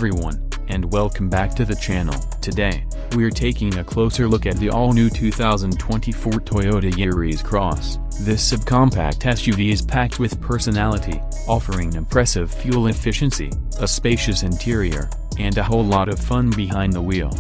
everyone, and welcome back to the channel. Today, we're taking a closer look at the all-new 2024 Toyota Yaris Cross. This subcompact SUV is packed with personality, offering impressive fuel efficiency, a spacious interior, and a whole lot of fun behind the wheel.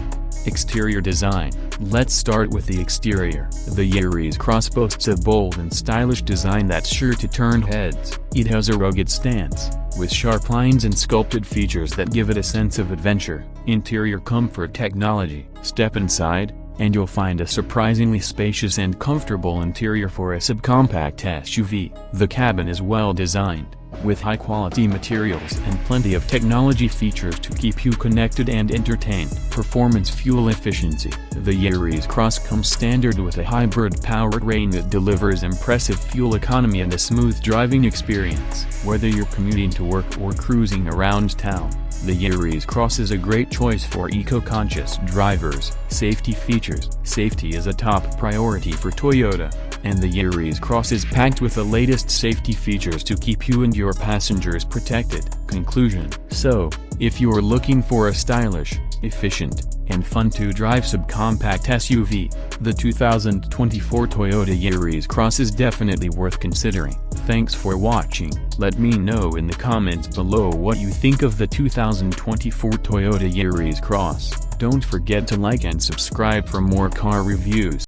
Exterior design. Let's start with the exterior. The Yaris Cross boasts a bold and stylish design that's sure to turn heads. It has a rugged stance, with sharp lines and sculpted features that give it a sense of adventure. Interior comfort technology. Step inside, and you'll find a surprisingly spacious and comfortable interior for a subcompact SUV. The cabin is well designed, with high-quality materials and plenty of technology features to keep you connected and entertained. Performance fuel efficiency. The Yaris Cross comes standard with a hybrid powertrain that delivers impressive fuel economy and a smooth driving experience. Whether you're commuting to work or cruising around town, the Yaris Cross is a great choice for eco-conscious drivers. Safety features. Safety is a top priority for Toyota, and the Yaris Cross is packed with the latest safety features to keep you and your passengers protected. Conclusion. So, if you're looking for a stylish, efficient, and fun-to-drive subcompact SUV, the 2024 Toyota Yaris Cross is definitely worth considering. Thanks for watching. Let me know in the comments below what you think of the 2024 Toyota Yaris Cross. Don't forget to like and subscribe for more car reviews.